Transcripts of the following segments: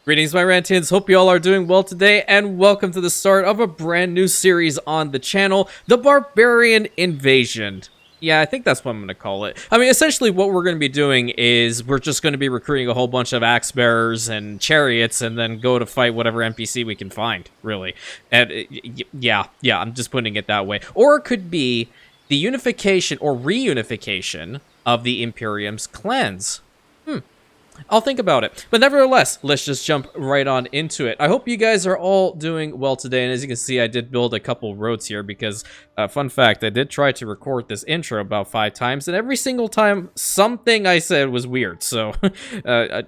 Greetings, my Rantians. Hope you all are doing well today, and welcome to the start of a brand new series on the channel, The Barbarian Invasion. Yeah, I think that's what I'm going to call it. I mean, essentially what we're going to be doing is we're just going to be recruiting a whole bunch of axe bearers and chariots and then go to fight whatever NPC we can find, really. And yeah, I'm just putting it that way. Or it could be the unification or reunification of the Imperium's clans. I'll think about it. But nevertheless, let's just jump right on into it. I hope you guys are all doing well today. And as you can see, I did build a couple roads here because, fun fact, I did try to record this intro about 5 times. And every single time, something I said was weird. So,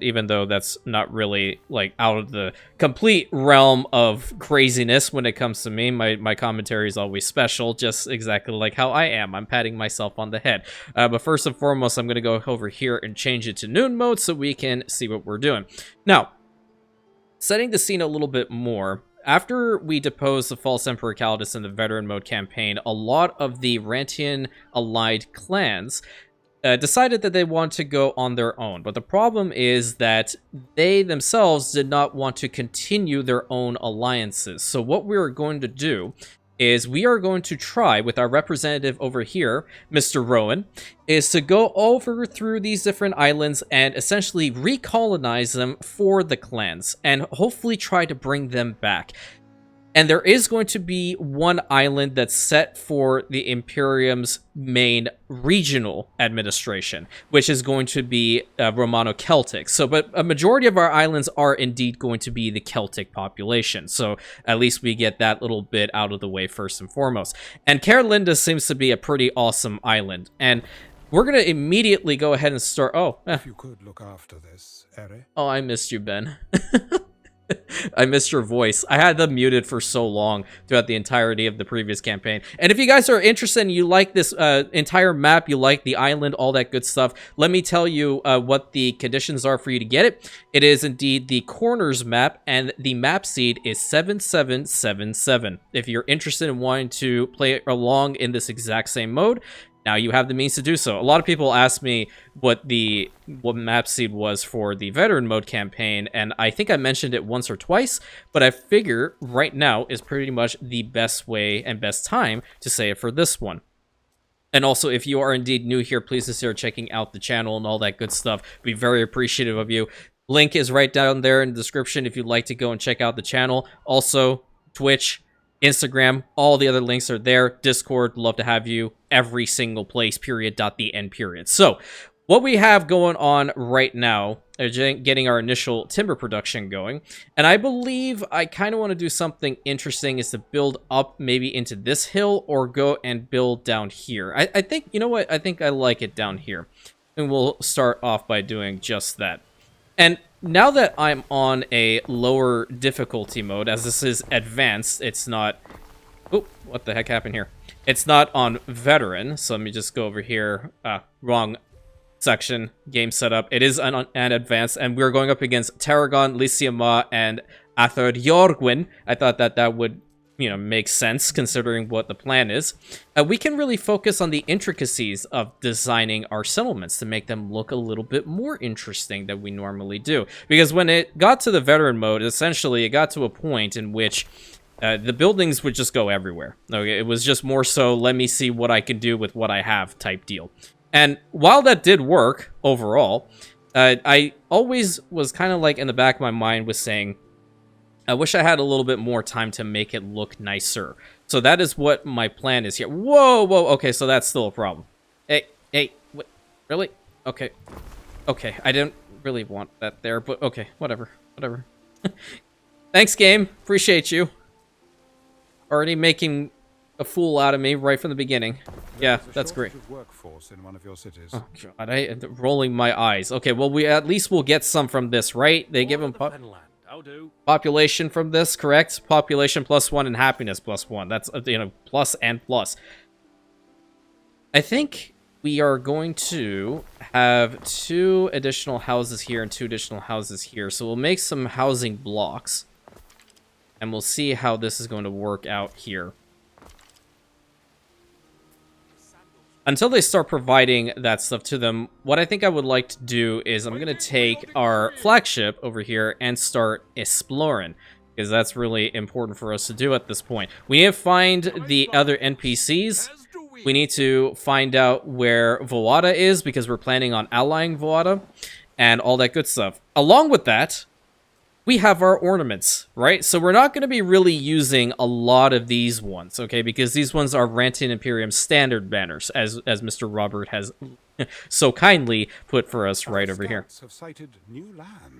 even though that's not really, like, out of the complete realm of craziness when it comes to me, my commentary is always special, just exactly like how I am. I'm patting myself on the head. But first and foremost, I'm going to go over here and change it to noon mode so we can see what we're doing. Now, setting the scene a little bit more, after we deposed the false Emperor Calidus in the veteran mode campaign, a lot of the Rantian allied clans decided that they want to go on their own. But the problem is that they themselves did not want to continue their own alliances. So what we're going to do is we are going to try with our representative over here, MrRobert, is to go over through these different islands and essentially recolonize them for the clans and hopefully try to bring them back. And there is going to be one island that's set for the Imperium's main regional administration, which is going to be Romano-Celtic. So, but a majority of our islands are indeed going to be the Celtic population. So at least we get that little bit out of the way first and foremost. And Carolinda seems to be a pretty awesome island. And we're going to immediately go ahead and start... If you could look after this, Eri. Oh, I missed you, Ben. I missed your voice. I had them muted for so long throughout the entirety of the previous campaign. And if you guys are interested and you like this entire map, you like the island, all that good stuff, let me tell you what the conditions are for you to get it. It is indeed the Corners map, and the map seed is 7777. If you're interested in wanting to play along in this exact same mode, now you have the means to do so. A lot of people ask me what map seed was for the veteran mode campaign, and I think I mentioned it once or twice, but I figure right now is pretty much the best way and best time to say it for this one. And also, if you are indeed new here, please consider checking out the channel and all that good stuff. Be very appreciative of you. Link is right down there in the description if you'd like to go and check out the channel. Also, Twitch, Instagram, all the other links are there. Discord, love to have you. Every single place, period, .the end, period. So, what we have going on right now is getting our initial timber production going. And I believe I kind of want to do something interesting is to build up maybe into this hill or go and build down here. I think, you know what? I think I like it down here. And we'll start off by doing just that. And now that I'm on a lower difficulty mode, as this is advanced, it's not... Oh, what the heck happened here? It's not on veteran, so let me just go over here. Wrong section, game setup. It is an advanced, and we're going up against Tarragon, Lysiama, and Athard Jorgwin. I thought that would, you know, make sense considering what the plan is. We can really focus on the intricacies of designing our settlements to make them look a little bit more interesting than we normally do. Because when it got to the veteran mode, essentially it got to a point in which the buildings would just go everywhere. Okay, it was just more so, let me see what I can do with what I have type deal. And while that did work overall, I always was kind of like in the back of my mind was saying, I wish I had a little bit more time to make it look nicer. So that is what my plan is here. Whoa, okay, so that's still a problem. Hey, what, really? Okay, I didn't really want that there, but okay, whatever. Thanks, game, appreciate you. Already making a fool out of me right from the beginning. Yeah, that's great. Workforce in one of your cities. Oh god, I'm rolling my eyes. Okay, well, we at least will get some from this, right? They give them population from this, correct? Population +1 and happiness +1. That's, you know, plus and plus. I think we are going to have 2 additional houses here and 2 additional houses here. So we'll make some housing blocks. And we'll see how this is going to work out here. until they start providing that stuff to them, what I think I would like to do is I'm going to take our flagship over here and start exploring, because that's really important for us to do at this point. We need to find the other NPCs. We need to find out where Voada is, because we're planning on allying Voada and all that good stuff. Along with that, we have our ornaments, right? So we're not going to be really using a lot of these ones, okay? Because these ones are Rantian Imperium standard banners, as MrRobert has so kindly put for us right over here.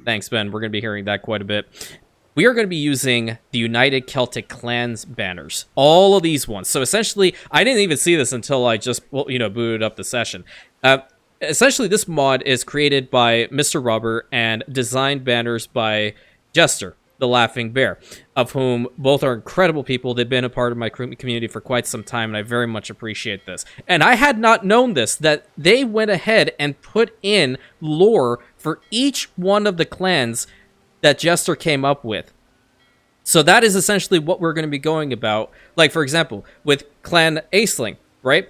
Thanks, Ben. We're going to be hearing that quite a bit. We are going to be using the United Celtic Clans banners. All of these ones. So essentially, I didn't even see this until I just, well, you know, booted up the session. Essentially, this mod is created by MrRobert and designed banners by Jester, the Laughing Bear, of whom both are incredible people. They've been a part of my community for quite some time, and I very much appreciate this. And I had not known this, that they went ahead and put in lore for each one of the clans that Jester came up with. So that is essentially what we're going to be going about. Like, for example, with Clan Aisling, right?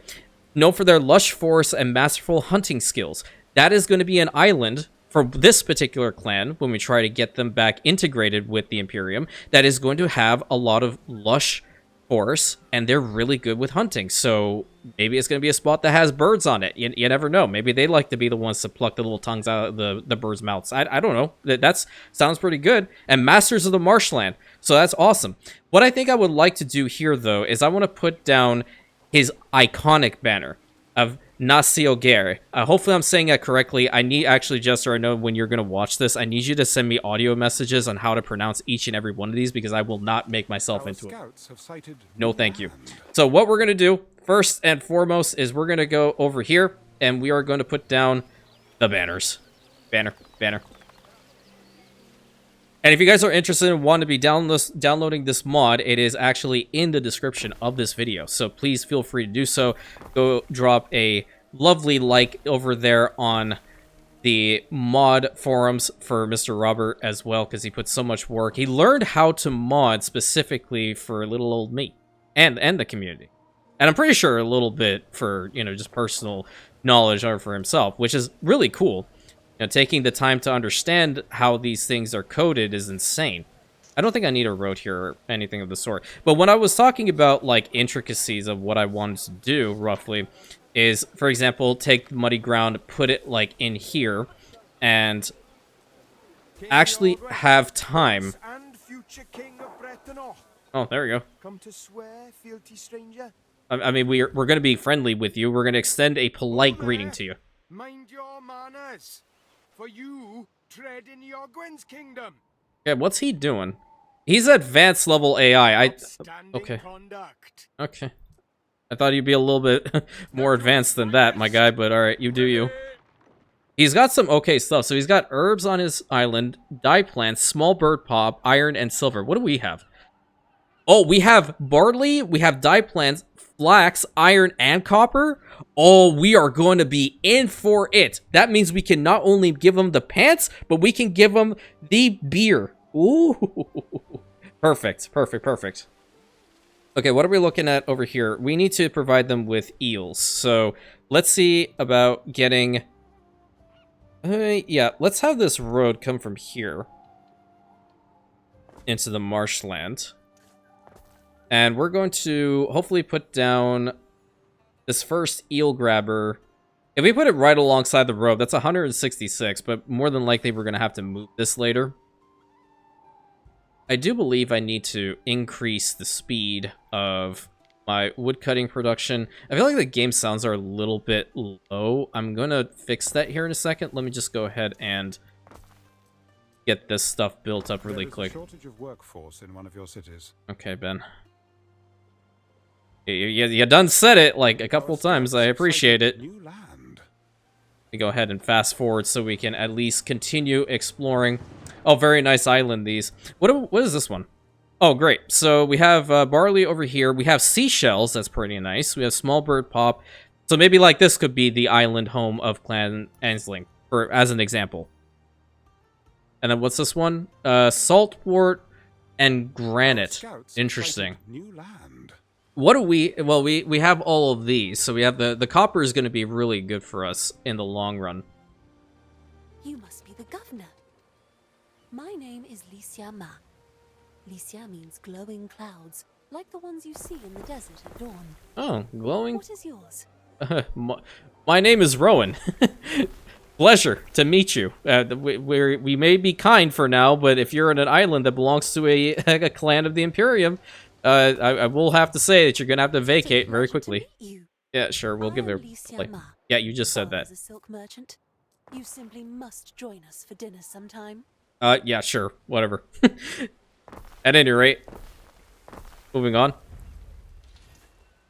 Known for their lush forests and masterful hunting skills. That is going to be an island for this particular clan, when we try to get them back integrated with the Imperium, that is going to have a lot of lush forests, and they're really good with hunting. So maybe it's going to be a spot that has birds on it. You never know. Maybe they like to be the ones to pluck the little tongues out of the birds' mouths. I don't know. That sounds pretty good. And Masters of the Marshland. So that's awesome. What I think I would like to do here, though, is I want to put down his iconic banner of Nasiogere. Hopefully I'm saying that correctly. I need, actually, Jester, I know when you're going to watch this, I need you to send me audio messages on how to pronounce each and every one of these, because I will not make myself into it. No, thank you. So what we're going to do, first and foremost, is we're going to go over here, and we are going to put down the banners. Banner. And if you guys are interested and want to be downloading this mod, it is actually in the description of this video. So please feel free to do so. Go drop a lovely like over there on the mod forums for MrRobert as well, because he put so much work. He learned how to mod specifically for little old me and the community. And I'm pretty sure a little bit for, you know, just personal knowledge or for himself, which is really cool. You know, taking the time to understand how these things are coded is insane. I don't think I need a road here or anything of the sort. But when I was talking about, like, intricacies of what I wanted to do, roughly, is, for example, take the muddy ground, put it, like, in here, and actually have time. Oh, there we go. Come to swear, fealty stranger. I mean, we're going to be friendly with you. We're going to extend a polite greeting to you. Mind your manners, for you tread in Yogwen's kingdom. Yeah, what's he doing? He's advanced level AI. Okay. Okay. I thought you'd be a little bit more advanced than that, my guy, but alright, you do you. He's got some okay stuff. So he's got herbs on his island, dye plants, small bird pop, iron, and silver. What do we have? Oh, we have barley, we have dye plants, flax, iron, and copper. Oh, we are going to be in for it. That means we can not only give them the pants, but we can give them the beer. Ooh. Perfect. Okay, what are we looking at over here? We need to provide them with eels. So let's see about getting... yeah, let's have this road come from here into the marshland. And we're going to hopefully put down this first eel grabber. If we put it right alongside the road, that's 166, but more than likely we're going to have to move this later. I do believe I need to increase the speed of my woodcutting production. I feel like the game sounds are a little bit low. I'm going to fix that here in a second. Let me just go ahead and get this stuff built up really quick. There is a shortage of workforce in one of your cities. Okay, Ben. You done said it like a couple times. I appreciate it. New land. We go ahead and fast forward so we can at least continue exploring. Oh, very nice island, these. What is this one? Oh, great. So we have barley over here. We have seashells. That's pretty nice. We have small bird pop. So maybe like this could be the island home of Clan Aisling, for as an example. And then what's this one? Saltport and granite. Interesting. New land. What do we... Well, we have all of these, so we have the copper is going to be really good for us in the long run. You must be the governor. My name is Licia Ma. Licia means glowing clouds, like the ones you see in the desert at dawn. Oh, glowing... What is yours? My name is Rowan. Pleasure to meet you. We may be kind for now, but if you're in an island that belongs to a clan of the Imperium, I will have to say that you're gonna have to vacate very quickly. Yeah, sure, we'll give it a play. Yeah, you just said that. As a silk merchant, you simply must join us for dinner sometime. Yeah, sure, whatever. At any rate, moving on.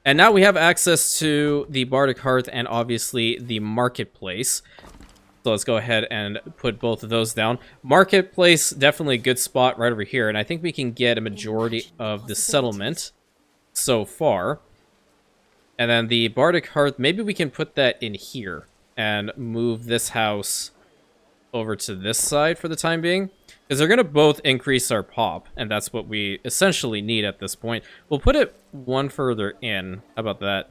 And now we have access to the Bardic Hearth and obviously the Marketplace. So let's go ahead and put both of those down. Marketplace, definitely a good spot right over here. And I think we can get a majority of the settlement so far. And then the Bardic Hearth, maybe we can put that in here and move this house over to this side for the time being. Because they're going to both increase our pop, and that's what we essentially need at this point. We'll put it one further in. How about that?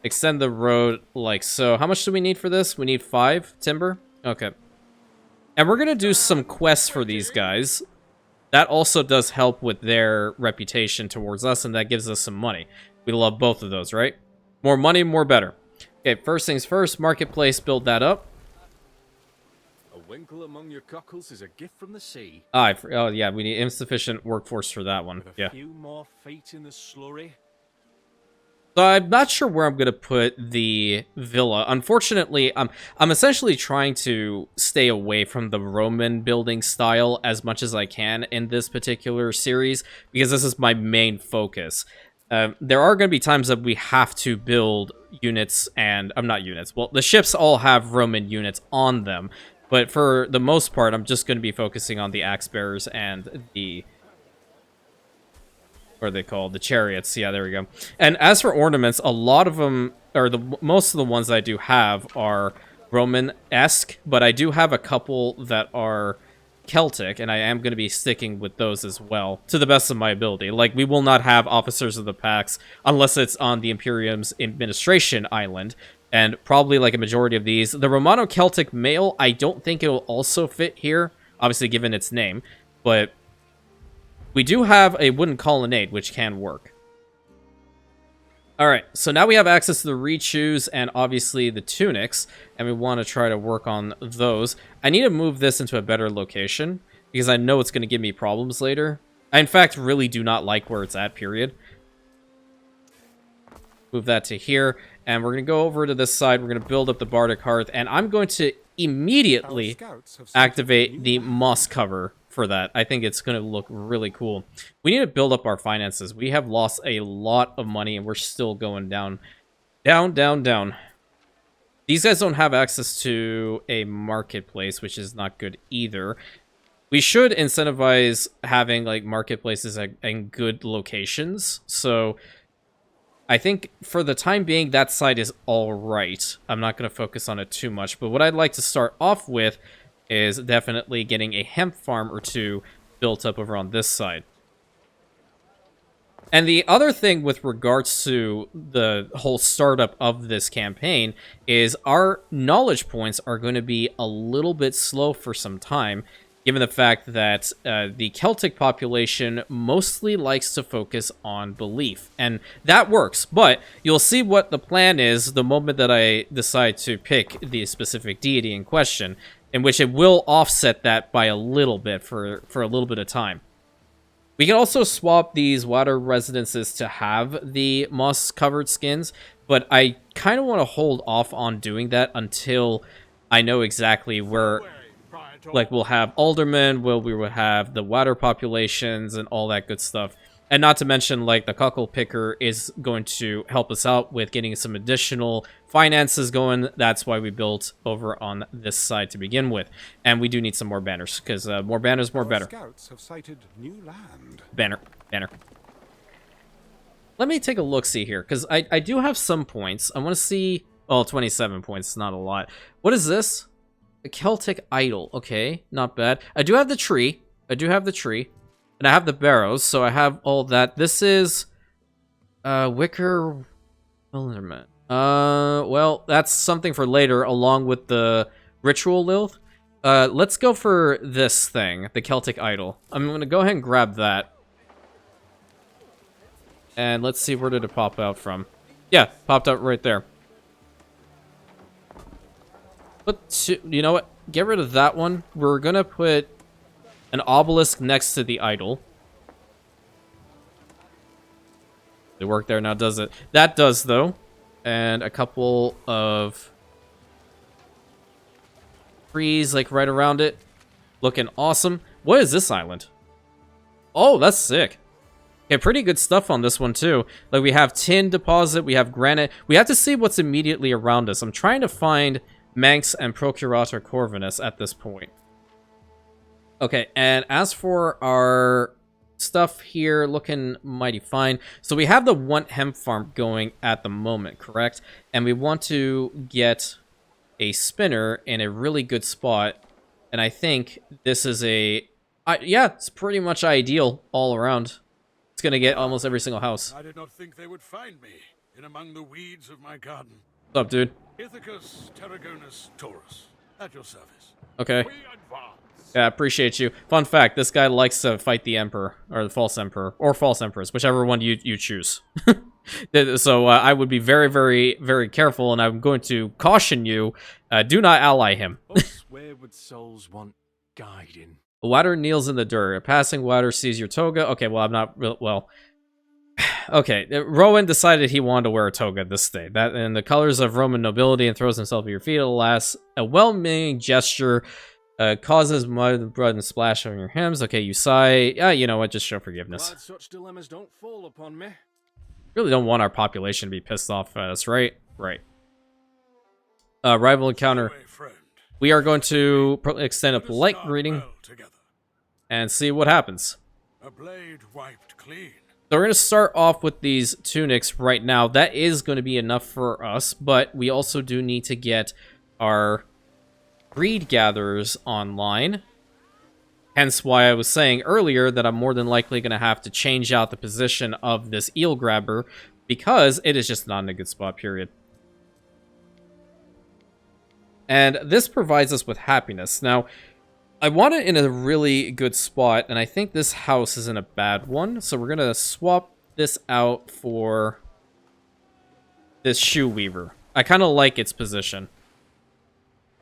Extend the road like so. How much do we need for this? We need 5 timber? Okay. And we're going to do some quests for these guys. That also does help with their reputation towards us, and that gives us some money. We love both of those, right? More money, more better. Okay, first things first, Marketplace, build that up. A winkle among your cockles is a gift from the sea. Oh yeah, we need insufficient workforce for that one. With Yeah. a few more feet in the slurry. So I'm not sure where I'm gonna put the villa. Unfortunately, I'm essentially trying to stay away from the Roman building style as much as I can in this particular series because this is my main focus. There are going to be times that we have to build units and... not units. Well, the ships all have Roman units on them. But for the most part, I'm just going to be focusing on the axe bearers and the... what are they called? The chariots. Yeah, there we go. And as for ornaments, a lot of them... or most of the ones I do have are Roman-esque. But I do have a couple that are... Celtic, and I am going to be sticking with those as well, to the best of my ability. Like, we will not have Officers of the Pax unless it's on the Imperium's administration island, and probably like a majority of these. The Romano-Celtic male, I don't think it will also fit here, obviously given its name, but we do have a wooden colonnade, which can work. Alright, so now we have access to the rechoose and obviously the tunics, and we want to try to work on those. I need to move this into a better location, because I know it's going to give me problems later. I, in fact, really do not like where it's at, period. Move that to here, and we're going to go over to this side. We're going to build up the Bardic Hearth, and I'm going to immediately activate the moss cover for that. I think it's going to look really cool. We need to build up our finances. We have lost a lot of money, and we're still going down. Down, down, down. These guys don't have access to a marketplace, which is not good either. We should incentivize having, like, marketplaces in good locations. So I think for the time being, that side is all right. I'm not going to focus on it too much. But what I'd like to start off with is definitely getting a hemp farm or two built up over on this side. And the other thing with regards to the whole startup of this campaign is our knowledge points are going to be a little bit slow for some time, given the fact that the Celtic population mostly likes to focus on belief. And that works, but you'll see what the plan is the moment that I decide to pick the specific deity in question, in which it will offset that by a little bit for a little bit of time. We can also swap these water residences to have the moss-covered skins, but I kind of want to hold off on doing that until I know exactly where, like, we'll have aldermen, we will have the water populations, and all that good stuff. And not to mention, like, the cockle picker is going to help us out with getting some additional finances going. That's why we built over on this side to begin with. And we do need some more banners, because more banners, more better. Scouts have sighted new land. Banner. Let me take a look-see here, because I do have some points. I want to see... oh, 27 points, not a lot. What is this? A Celtic idol. Okay, not bad. I do have the tree. And I have the barrows, so I have all that. This is Wicker Wilderness. Well, that's something for later, along with the Ritual Lilith. Let's go for this thing, the Celtic Idol. I'm gonna go ahead and grab that. And let's see, where did it pop out from? Yeah, popped out right there. But, you know what? Get rid of that one. We're gonna put an obelisk next to the idol. It worked there, now does it? That does, though. And a couple of trees, like, right around it. Looking awesome. What is this island? Oh, that's sick. Okay, pretty good stuff on this one, too. Like, we have tin deposit, we have granite. We have to see what's immediately around us. I'm trying to find Manx and Procurator Corvinus at this point. Okay, and as for our stuff here, looking mighty fine. So we have the one hemp farm going at the moment, correct? And we want to get a spinner in a really good spot. And I think this is a... yeah, it's pretty much ideal all around. It's going to get almost every single house. I did not think they would find me in among the weeds of my garden. What's up, dude? Ithacus Tarragonus Taurus, at your service. Okay. We advance. Yeah, appreciate you. Fun fact, this guy likes to fight the Emperor, or the False Emperor, or False Empress, whichever one you choose. So I would be very, very, very careful, and I'm going to caution you, do not ally him. Where would souls want guiding? A water kneels in the dirt. A passing water sees your toga. Okay, well, I'm not real... Well... Okay, Rowan decided he wanted to wear a toga this day. That in the colors of Roman nobility, and throws himself at your feet. Alas, a well-meaning gesture causes mud and blood and splash on your hems. Okay, you sigh. Yeah, you know what? Just show forgiveness. Glad such dilemmas don't fall upon me. Really don't want our population to be pissed off at us, right? Right. Rival encounter. Away, friend. We are going to extend a Let us polite start greeting well together. and see what happens. A blade wiped clean. So we're going to start off with these tunics right now. That is going to be enough for us, but we also do need to get our greed gatherers online. Hence why I was saying earlier that I'm more than likely going to have to change out the position of this eel grabber because it is just not in a good spot, period. And this provides us with happiness. Now, I want it in a really good spot, and I think this house is in a bad one. So we're going to swap this out for this shoe weaver. I kind of like its position.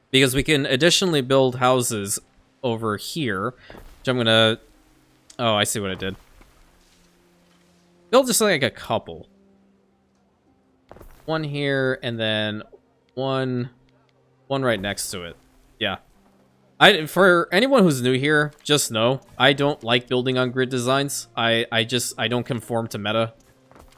Because we can additionally build houses over here. Which I'm going to... Oh, I see what I did. Build just like a couple. One here, and then one right next to it. Yeah. For anyone who's new here, just know, I don't like building on grid designs. I don't conform to meta.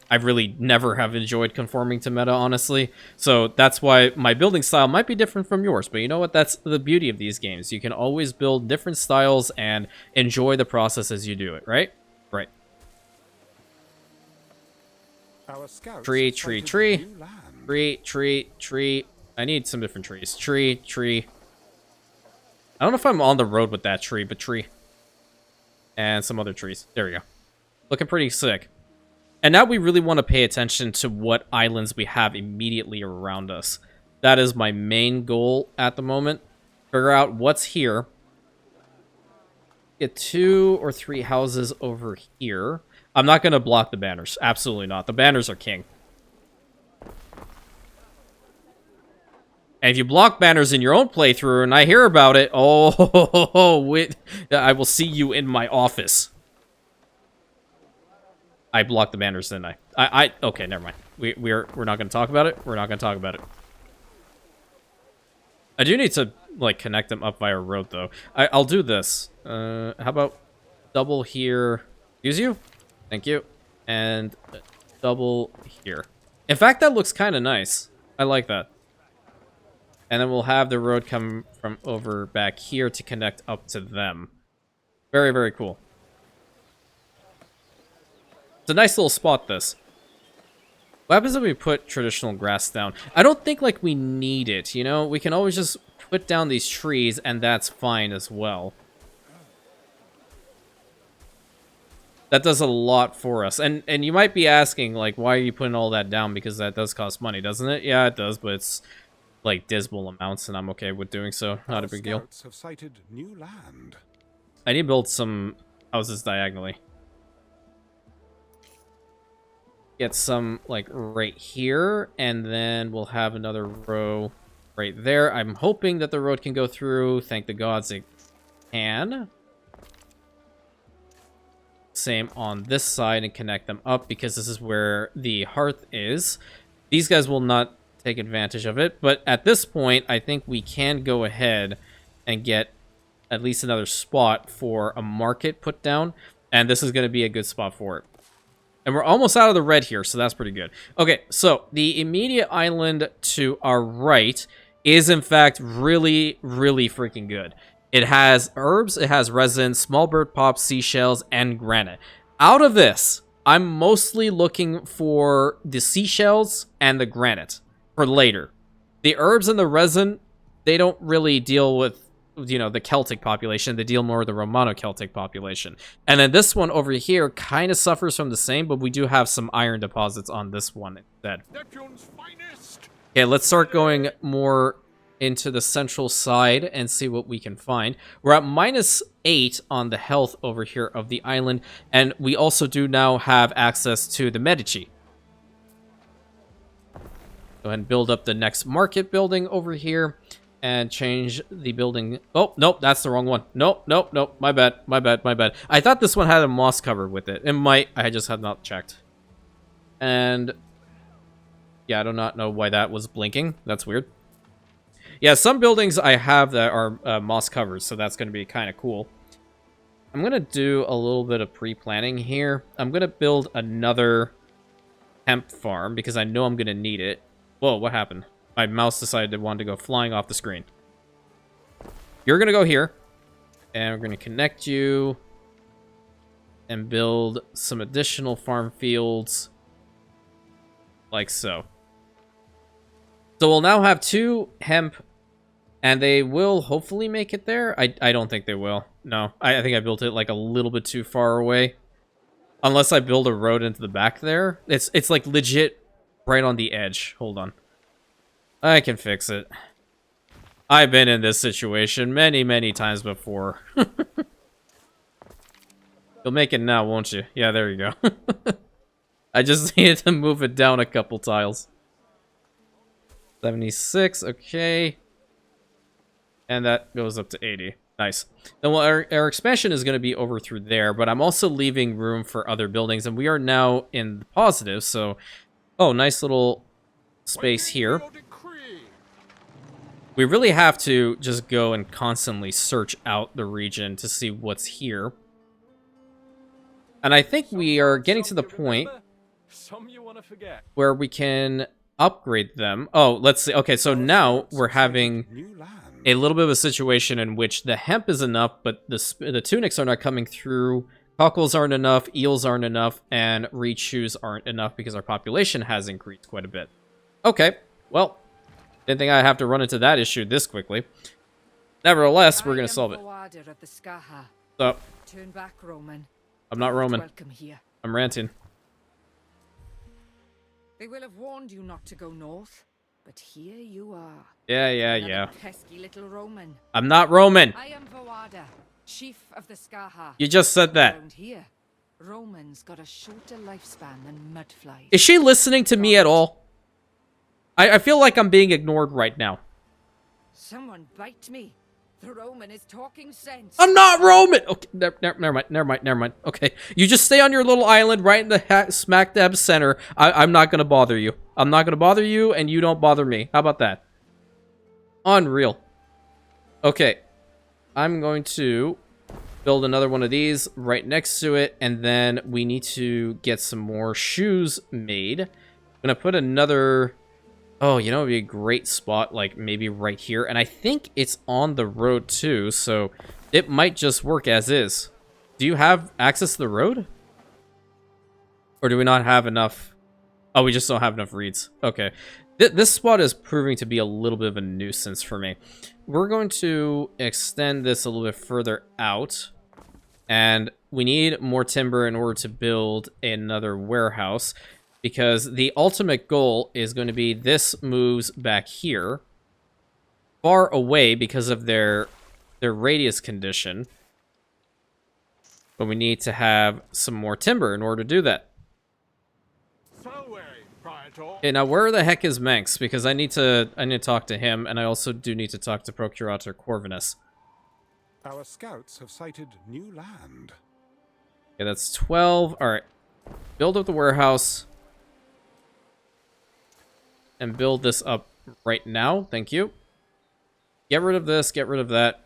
I really never have enjoyed conforming to meta, honestly. So that's why my building style might be different from yours. But you know what? That's the beauty of these games. You can always build different styles and enjoy the process as you do it, right? Right. Our scouts Tree, have tree, sighted tree. new land. Tree, tree, tree. I need some different trees. Tree, tree. I don't know if I'm on the road with that tree, but tree. And some other trees. There we go. Looking pretty sick. And now we really want to pay attention to what islands we have immediately around us. That is my main goal at the moment. Figure out what's here. Get 2 or 3 houses over here. I'm not going to block the banners. Absolutely not. The banners are king. And if you block banners in your own playthrough and I hear about it, I will see you in my office. I blocked the banners, didn't I? Okay, never mind. We're not going to talk about it. We're not going to talk about it. I do need to like connect them up via road though. I'll do this. How about double here? Use you? Thank you. And double here. In fact, that looks kind of nice. I like that. And then we'll have the road come from over back here to connect up to them. Very, very cool. It's a nice little spot, this. What happens if we put traditional grass down? I don't think, like, we need it, you know? We can always just put down these trees, and that's fine as well. That does a lot for us. And you might be asking, like, why are you putting all that down? Because that does cost money, doesn't it? Yeah, it does, but it's, like, dismal amounts, and I'm okay with doing so. Not a big deal. Scouts have sighted new land. I need to build some houses diagonally. Get some, like, right here, and then we'll have another row right there. I'm hoping that the road can go through. Thank the gods it can. Same on this side and connect them up because this is where the hearth is. These guys will not take advantage of it, but at this point, I think we can go ahead and get at least another spot for a market put down, and this is going to be a good spot for it. And we're almost out of the red here, so that's pretty good. Okay, so the immediate island to our right is, in fact, really, really freaking good. It has herbs, it has resin, small bird pops, seashells, and granite. Out of this, I'm mostly looking for the seashells and the granite for later. The herbs and the resin, they don't really deal with, you know, the Celtic population. They deal more with the Romano-Celtic population. And then this one over here kind of suffers from the same, but we do have some iron deposits on this one instead. Neptune's finest. Okay, let's start going more into the central side and see what we can find. We're at -8 on the health over here of the island, and we also do now have access to the Medici. Go ahead and build up the next market building over here and change the building. Oh, nope, that's the wrong one. Nope, nope, nope, my bad, my bad, my bad. I thought this one had a moss cover with it. It might, I just have not checked. And yeah, I do not know why that was blinking. That's weird. Yeah, some buildings I have that are moss covered, so that's going to be kind of cool. I'm going to do a little bit of pre-planning here. I'm going to build another hemp farm because I know I'm going to need it. Whoa, what happened? My mouse decided to want to go flying off the screen. You're going to go here, and we're going to connect you and build some additional farm fields like so. So we'll now have 2 hemp, and they will hopefully make it there. I don't think they will. No, I think I built it like a little bit too far away. Unless I build a road into the back there. It's like legit right on the edge. Hold on. I can fix it. I've been in this situation many, many times before. You'll make it now, won't you? Yeah, there you go. I just needed to move it down a couple tiles. 76, okay. And that goes up to 80. Nice. Then well, our expansion is going to be over through there, but I'm also leaving room for other buildings, and we are now in the positive, so... Oh, nice little space here. We really have to just go and constantly search out the region to see what's here. And I think we are getting to the point where we can upgrade them. Oh, let's see. Okay, so now we're having a little bit of a situation in which the hemp is enough, but the tunics are not coming through. Cockles aren't enough, eels aren't enough, and reed shoes aren't enough because our population has increased quite a bit. Okay, well, didn't think I'd have to run into that issue this quickly. Nevertheless, we're going to solve it. So, turn back, Roman. I'm not Roman. Welcome here. I'm Rantian. They will have warned you not to go north, but here you are. Yeah. Pesky little Roman. I'm not Roman. I am Vawada, chief of the Skaha. You just said that. Around here, Romans got a shorter lifespan than mudflies. Is she listening to me at all? I feel like I'm being ignored right now. Someone bite me. The Roman is talking sense. I'm not Roman! Okay, never mind. Okay, you just stay on your little island right in the smack dab center. I'm not gonna bother you. I'm not gonna bother you, and you don't bother me. How about that? Unreal. Okay, I'm going to build another one of these right next to it, and then we need to get some more shoes made. I'm gonna put another... Oh, you know, it'd be a great spot, like, maybe right here. And I think it's on the road, too, so it might just work as is. Do you have access to the road? Or do we not have enough? Oh, we just don't have enough reeds. Okay. This spot is proving to be a little bit of a nuisance for me. We're going to extend this a little bit further out. And we need more timber in order to build another warehouse, because the ultimate goal is going to be this moves back here, far away because of their radius condition. But we need to have some more timber in order to do that. Okay, now where the heck is Manx? Because I need to talk to him, and I also do need to talk to Procurator Corvinus. Our scouts have sighted new land. Okay, that's 12. Alright. Build up the warehouse. And build this up right now. Thank you. Get rid of this, get rid of that.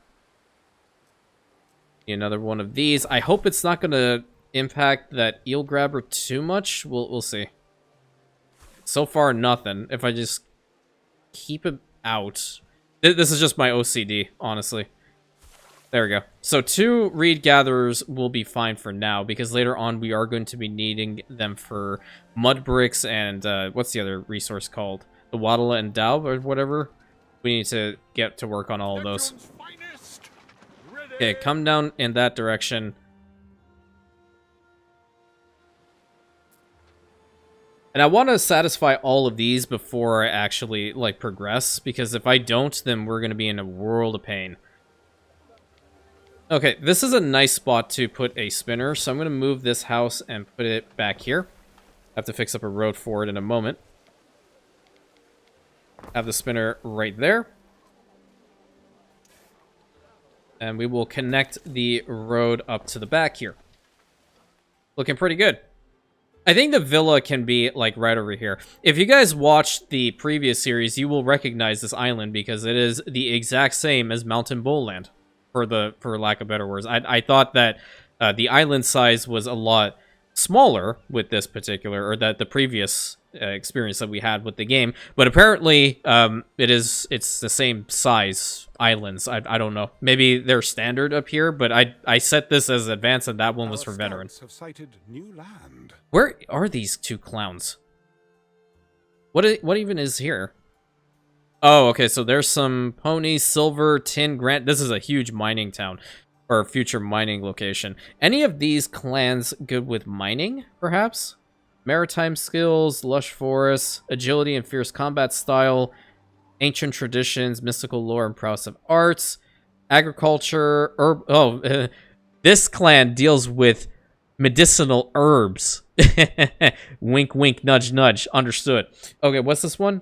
Another one of these. I hope it's not going to impact that eel grabber too much. We'll see. So far, nothing. If I just keep it out. This is just my OCD, honestly. There we go. So 2 reed gatherers will be fine for now, because later on we are going to be needing them for mud bricks and what's the other resource called? The wattle and daub or whatever. We need to get to work on all of those. Okay, come down in that direction. And I want to satisfy all of these before I actually, like, progress, because if I don't, then we're going to be in a world of pain. Okay, this is a nice spot to put a spinner, so I'm going to move this house and put it back here. I have to fix up a road for it in a moment. Have the spinner right there. And we will connect the road up to the back here. Looking pretty good. I think the villa can be, like, right over here. If you guys watched the previous series, you will recognize this island because it is the exact same as Mountain Bowland, for lack of better words. I thought that the island size was a lot smaller with this particular, or that the previous experience that we had with the game, but apparently it's the same size islands. I don't know, maybe they're standard up here, but I set this as advanced and that one was for veteran. Have sighted new land. Where are these 2 clowns? What even is here? Oh, okay, so there's some ponies, silver, tin, grant. This is a huge mining town, or future mining location. Any of these clans good with mining, perhaps? Maritime skills, lush forests, agility and fierce combat style, ancient traditions, mystical lore and prowess of arts, agriculture, herb. Oh, this clan deals with medicinal herbs. Wink, wink, nudge, nudge. Understood. Okay, what's this one?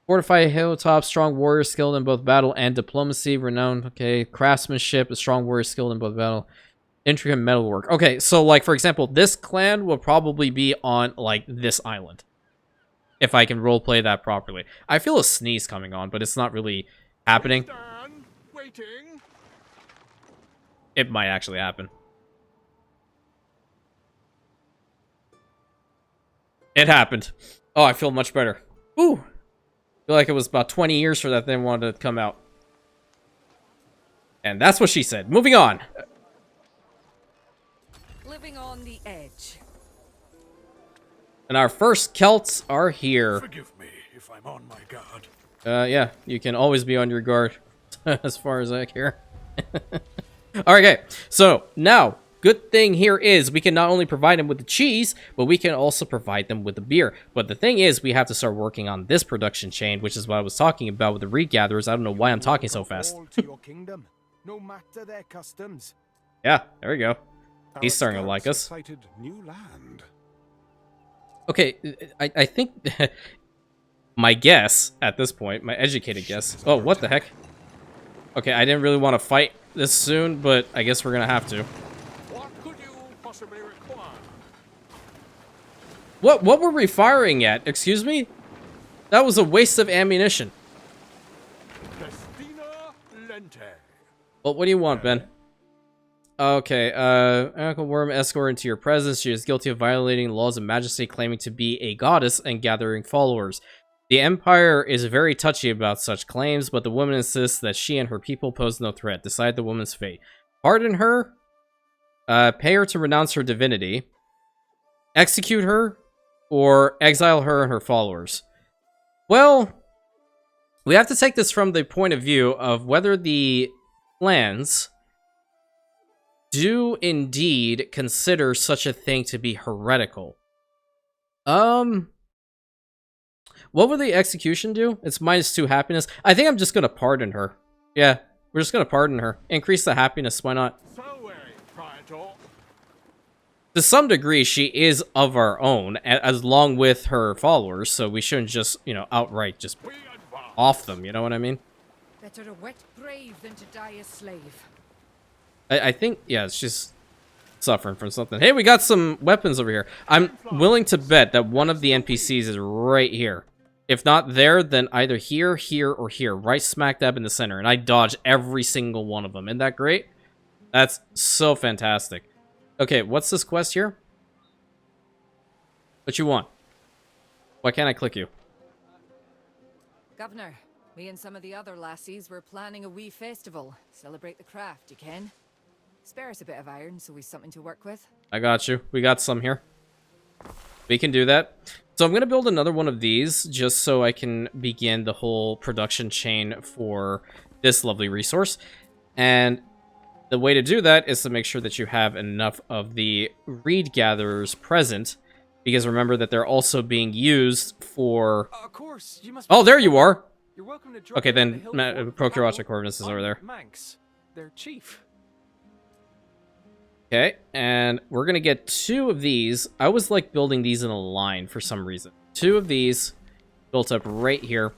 Fortify hilltop, strong warrior skilled in both battle and diplomacy, renowned. Okay, craftsmanship, a strong warrior skilled in both battle. Intricate metalwork. Okay, so, like, for example, this clan will probably be on, like, this island. If I can roleplay that properly. I feel a sneeze coming on, but it's not really happening. Waiting. It might actually happen. It happened. Oh, I feel much better. Ooh. I feel like it was about 20 years for that thing wanted to come out. And that's what she said. Moving on. Living on the edge. And our first Celts are here. Forgive me if I'm on my guard. Yeah, you can always be on your guard, as far as I care. Alright, okay. So, now, good thing here is we can not only provide them with the cheese, but we can also provide them with the beer. But the thing is, we have to start working on this production chain, which is what I was talking about with the regatherers. I don't know why I'm talking so fast. All to your kingdom, no matter their customs. Yeah, there we go. He's starting to like us. Sighted new land. Okay, I think my guess at this point, my educated guess. Oh, what the heck? Okay, I didn't really want to fight this soon, but I guess we're gonna have to. What could you possibly require? What were we firing at? Excuse me? That was a waste of ammunition. Festina Lente. Well, what do you want, Ben? Okay, Uncle Worm escort into your presence. She is guilty of violating the laws of majesty, claiming to be a goddess and gathering followers. The Empire is very touchy about such claims, but the woman insists that she and her people pose no threat. Decide the woman's fate. Pardon her, pay her to renounce her divinity, execute her, or exile her and her followers. Well, we have to take this from the point of view of whether the clans do indeed consider such a thing to be heretical. What will the execution do? It's -2 happiness. I think I'm just gonna pardon her. Yeah, we're just gonna pardon her. Increase the happiness, why not? So wary, Praetor. To some degree, she is of our own, as long with her followers, so we shouldn't just, you know, outright just We advance. off them, you know what I mean? Better a wet grave than to die a slave. I think, yeah, she's suffering from something. Hey, we got some weapons over here. I'm willing to bet that one of the NPCs is right here. If not there, then either here, here, or here. Right smack dab in the center. And I dodged every single one of them. Isn't that great? That's so fantastic. Okay, what's this quest here? What you want? Why can't I click you? Governor, me and some of the other lassies were planning a wee festival. Celebrate the craft, you ken? Spare us a bit of iron so we've something to work with. I got you. We got some here. We can do that. So I'm going to build another one of these just so I can begin the whole production chain for this lovely resource. And the way to do that is to make sure that you have enough of the reed gatherers present, because remember that they're also being used for... Of course, you must. Oh, there you are! You're welcome to drop Okay, in on the then hill fort. Procurator Corvinus is over there. Manx, their chief. Okay, and we're gonna get 2 of these. I was like building these in a line for some reason. 2 of these built up right here,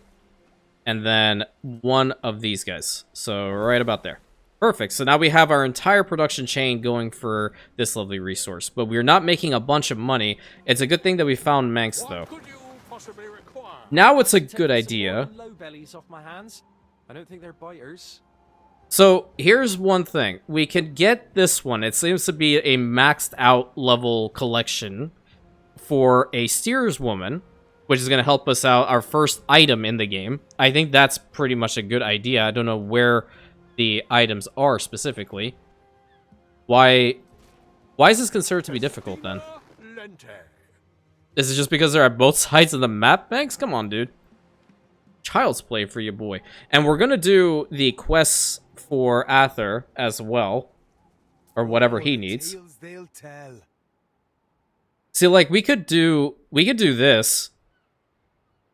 and then 1 of these guys. So right about there. Perfect. So now we have our entire production chain going for this lovely resource, but we're not making a bunch of money. It's a good thing that we found Manx, though. What could you possibly require? Now it's a Take good some idea. more low bellies off my hands. I don't think they're biters. So here's one thing. We can get this one. It seems to be a maxed out level collection for a steerswoman, which is going to help us out, our first item in the game. I think that's pretty much a good idea. I don't know where the items are specifically. Why is this considered to be difficult then? Lente. Is it just because they're at both sides of the map, Banks? Come on, dude. Child's play for you, boy. And we're going to do the quests for Ather as well, or whatever he needs. Tales they'll tell. See, like, we could do this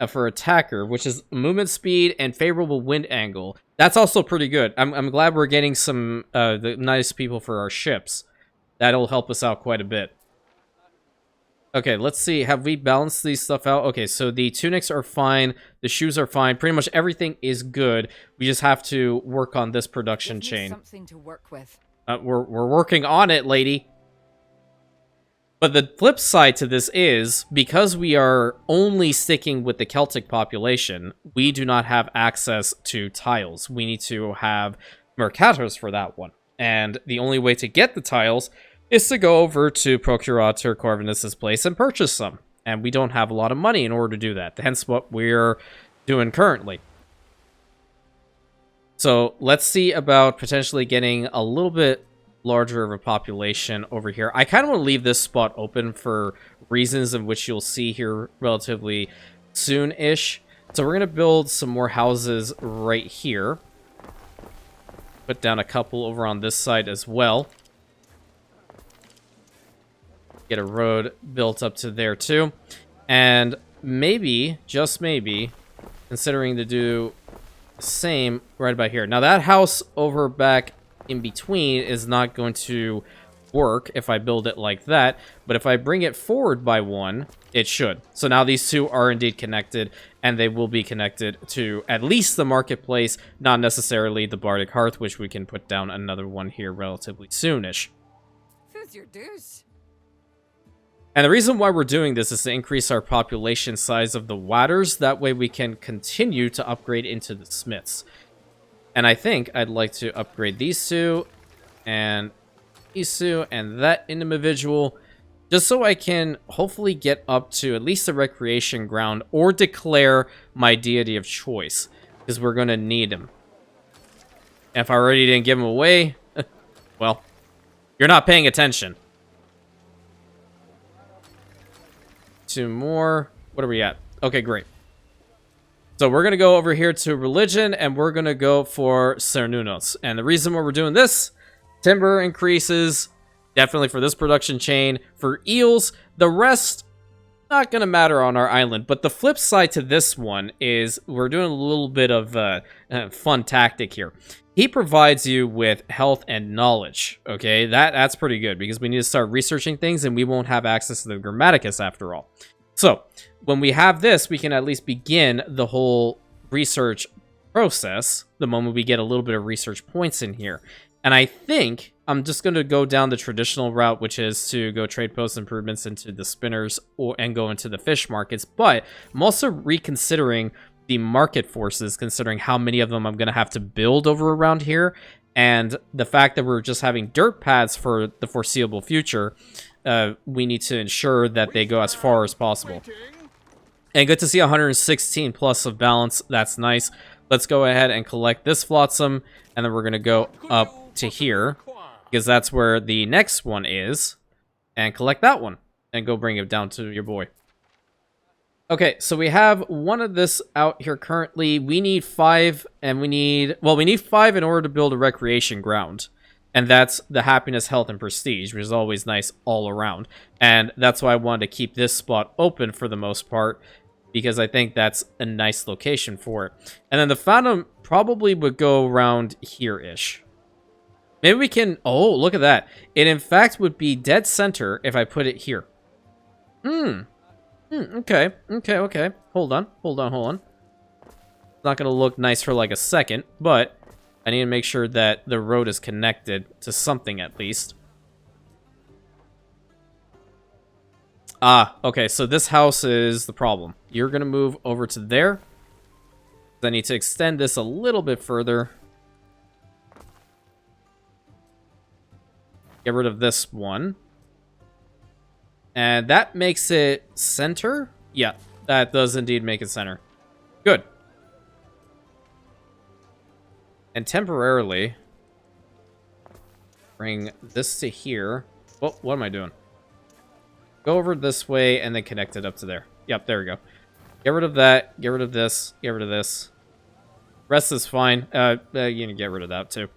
for attacker, which is movement speed and favorable wind angle. That's also pretty good. I'm glad we're getting some the nice people for our ships. That'll help us out quite a bit. Okay, let's see. Have we balanced these stuff out? Okay, so the tunics are fine. The shoes are fine. Pretty much everything is good. We just have to work on this production Give me chain. something to work with. We're working on it, lady. But the flip side to this is, because we are only sticking with the Celtic population, we do not have access to tiles. We need to have mercatos for that one. And the only way to get the tiles is to go over to Procurator Corvinus's place and purchase some. And we don't have a lot of money in order to do that. Hence what we're doing currently. So let's see about potentially getting a little bit larger of a population over here. I kind of want to leave this spot open for reasons in which you'll see here relatively soon-ish. So we're going to build some more houses right here. Put down a couple over on this side as well. Get a road built up to there too. And maybe, just maybe, considering to do the same right about here. Now that house over back in between is not going to work if I build it like that, but if I bring it forward by 1, it should. So now these two are indeed connected, and they will be connected to at least the marketplace, not necessarily the Bardic Hearth, which we can put down another one here relatively soonish. Who's your deuce? And the reason why we're doing this is to increase our population size of the Watters. That way we can continue to upgrade into the Smiths. And I think I'd like to upgrade these two, and these two, and that individual, just so I can hopefully get up to at least the recreation ground, or declare my deity of choice, because we're going to need him. And if I already didn't give him away, well, you're not paying attention. 2 more. What are we at? Okay, great. So we're going to go over here to religion, and we're going to go for Cernunos. And the reason why we're doing this Timber increases, definitely for this production chain. For eels, the rest, not going to matter on our island. But the flip side to this one is we're doing a little bit of fun tactic here. He provides you with health and knowledge, okay? That's pretty good because we need to start researching things and we won't have access to the Grammaticus after all. So, when we have this, we can at least begin the whole research process the moment we get a little bit of research points in here. And I think I'm just going to go down the traditional route, which is to go trade post improvements into the spinners and go into the fish markets. But I'm also reconsidering the market forces, considering how many of them I'm going to have to build over around here. And the fact that we're just having dirt paths for the foreseeable future, we need to ensure that they go as far as possible. And good to see 116 plus of balance. That's nice. Let's go ahead and collect this flotsam, and then we're going to go up to here, because that's where the next one is, and collect that one, and go bring it down to your boy. Okay, so we have one of this out here currently. We need 5, and we need 5 in order to build a recreation ground. And that's the happiness, health, and prestige, which is always nice all around. And that's why I wanted to keep this spot open for the most part, because I think that's a nice location for it. And then the Phantom probably would go around here-ish. Maybe we can... Oh, look at that. It, in fact, would be dead center if I put it here. Okay. Hold on. It's not going to look nice for like a second, but I need to make sure that the road is connected to something at least. Ah, okay, so this house is the problem. You're going to move over to there. I need to extend this a little bit further. Get rid of this one. And that makes it center? Yeah, that does indeed make it center. Good. And temporarily, bring this to here. Oh, what am I doing? Go over this way and then connect it up to there. Yep, there we go. Get rid of that. Get rid of this. Get rid of this. Rest is fine. You can get rid of that too.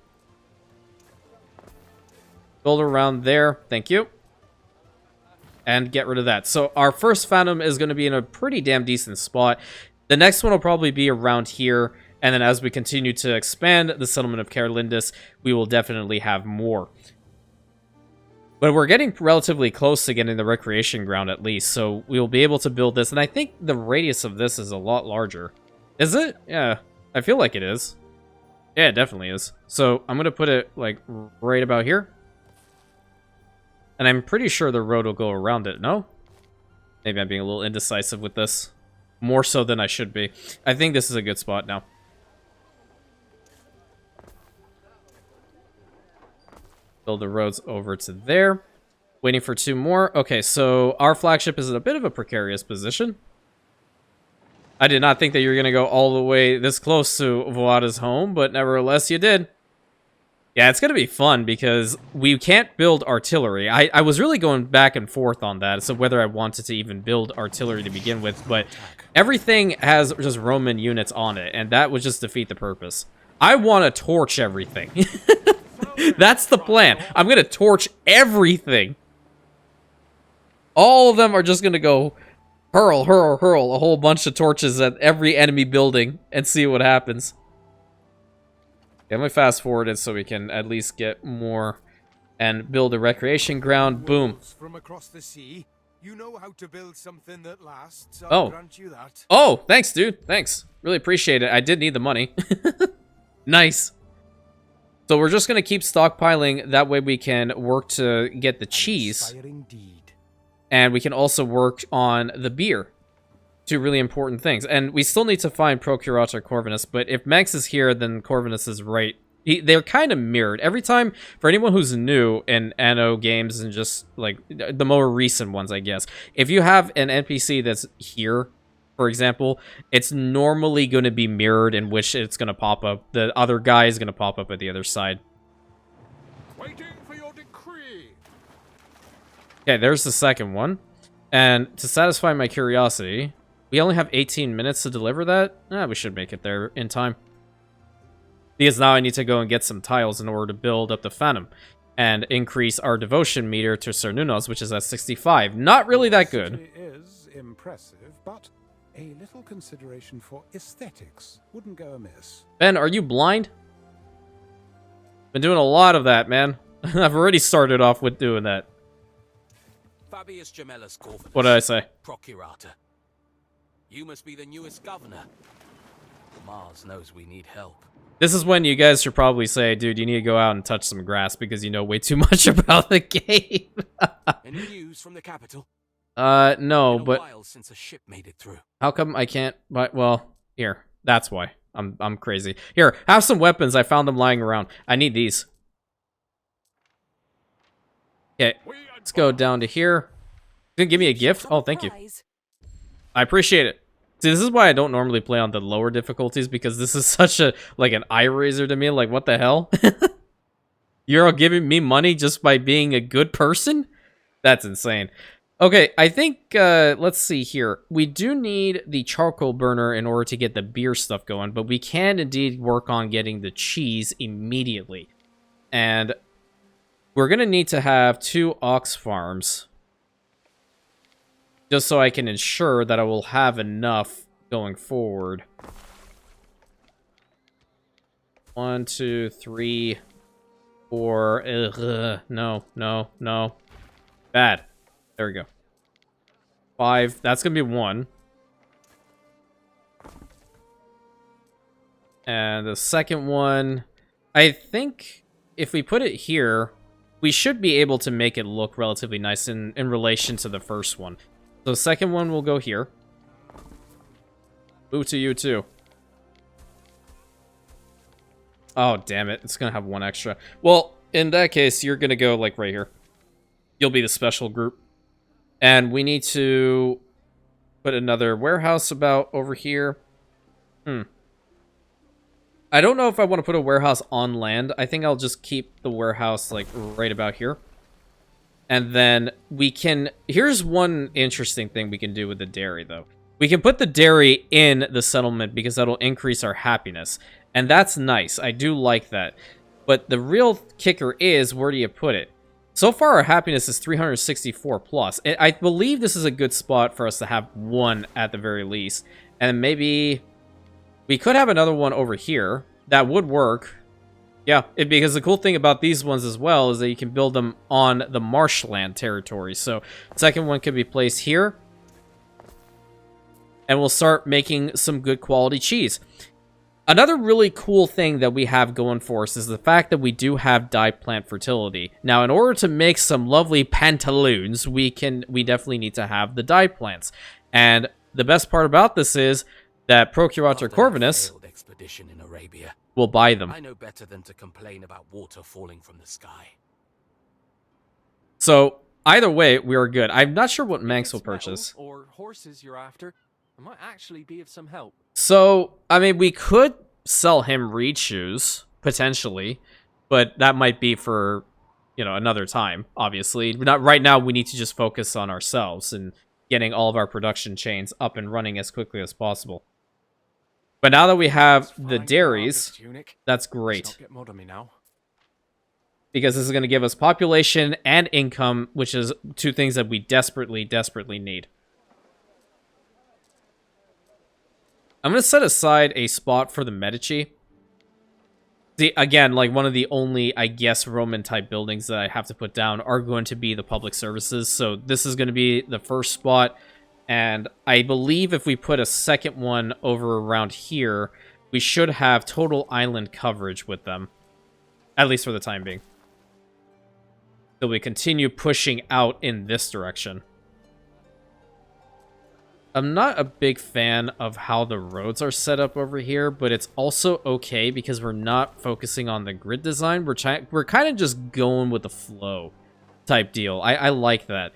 Build around there. Thank you. And get rid of that. So our first Phantom is going to be in a pretty damn decent spot. The next one will probably be around here. And then as we continue to expand the settlement of Carolindus, we will definitely have more. But we're getting relatively close to getting the recreation ground at least. So we will be able to build this. And I think the radius of this is a lot larger. Is it? Yeah, I feel like it is. Yeah, it definitely is. So I'm going to put it like right about here. And I'm pretty sure the road will go around it, no? Maybe I'm being a little indecisive with this. More so than I should be. I think this is a good spot now. Build the roads over to there. Waiting for 2 more. Okay, so our flagship is in a bit of a precarious position. I did not think that you were going to go all the way this close to Voada's home, but nevertheless you did. Yeah, it's going to be fun because we can't build artillery. I was really going back and forth on that, so whether I wanted to even build artillery to begin with, but everything has just Roman units on it, and that would just defeat the purpose. I want to torch everything. That's the plan. I'm going to torch everything. All of them are just going to go hurl a whole bunch of torches at every enemy building and see what happens. Let me fast forward it so we can at least get more and build a recreation ground. Boom. From across the sea, you know how to build something that lasts. Oh. I'll grant you that. Oh, thanks, dude. Thanks. Really appreciate it. I did need the money. Nice. So we're just going to keep stockpiling. That way we can work to get the cheese. And we can also work on the beer. 2 really important things. And we still need to find Procurator Corvinus, but if Manx is here, then Corvinus is right. They're kind of mirrored. Every time, for anyone who's new in Anno games and just, like, the more recent ones, I guess, if you have an NPC that's here, for example, it's normally going to be mirrored in which it's going to pop up. The other guy is going to pop up at the other side. Waiting for your decree. Okay, there's the second one. And to satisfy my curiosity... We only have 18 minutes to deliver that? We should make it there in time. Because now I need to go and get some tiles in order to build up the Phantom and increase our devotion meter to Cernunnos, which is at 65. Not really that good. City is impressive, but a little consideration for aesthetics wouldn't go amiss. Ben, are you blind? Been doing a lot of that, man. I've already started off with doing that. Fabius Gemellus Corvinus. What did I say? Procurator. You must be the newest governor. Mars knows we need help. This is when you guys should probably say, dude, you need to go out and touch some grass because you know way too much about the game. Any news from the capital? No, Been a but while since a ship made it through. how come I can't? Well, here. That's why. I'm crazy. Here, have some weapons. I found them lying around. I need these. Okay, let's go down to here. You gonna give me a gift? Oh, thank you. I appreciate it. See, this is why I don't normally play on the lower difficulties, because this is such a, like, an eye raiser to me. Like, what the hell? You're all giving me money just by being a good person? That's insane. Okay, I think, let's see here. We do need the charcoal burner in order to get the beer stuff going, but we can indeed work on getting the cheese immediately. And we're going to need to have 2 ox farms, just so I can ensure that I will have enough going forward. 1, 2, 3, 4. Ugh, no. Bad. There we go. 5. That's going to be 1. And the second one, I think if we put it here, we should be able to make it look relatively nice in relation to the first one. So the second one will go here. Boo to you too. Oh, damn it. It's going to have 1 extra. Well, in that case, you're going to go like right here. You'll be the special group. And we need to put another warehouse about over here. I don't know if I want to put a warehouse on land. I think I'll just keep the warehouse like right about here. And then we can... Here's one interesting thing we can do with the dairy, though. We can put the dairy in the settlement because that'll increase our happiness. And that's nice. I do like that. But the real kicker is, where do you put it? So far, our happiness is 364 plus. I believe this is a good spot for us to have 1 at the very least. And maybe we could have another one over here. That would work. Yeah, because the cool thing about these ones as well is that you can build them on the marshland territory. So, second one could be placed here. And we'll start making some good quality cheese. Another really cool thing that we have going for us is the fact that we do have dye plant fertility. Now, in order to make some lovely pantaloons, we definitely need to have the dye plants. And the best part about this is that Procurator Corvinus expedition in Arabia, will buy them. I know better than to complain about water falling from the sky. So, either way, we are good. I'm not sure what Manx will purchase. Or horses you're after. It might actually be of some help. So, I mean, we could sell him reed shoes, potentially, but that might be for, you know, another time, obviously. Not right now, we need to just focus on ourselves and getting all of our production chains up and running as quickly as possible. But now that we have the dairies, that's great. Get mud on me now. Because this is going to give us population and income, which is 2 things that we desperately, desperately need. I'm going to set aside a spot for the Medici. See, again, like one of the only, I guess, Roman-type buildings that I have to put down are going to be the public services. So this is going to be the first spot. And I believe if we put a second one over around here, we should have total island coverage with them. At least for the time being. So we continue pushing out in this direction. I'm not a big fan of how the roads are set up over here, but it's also okay because we're not focusing on the grid design. We're kind of just going with the flow type deal. I like that.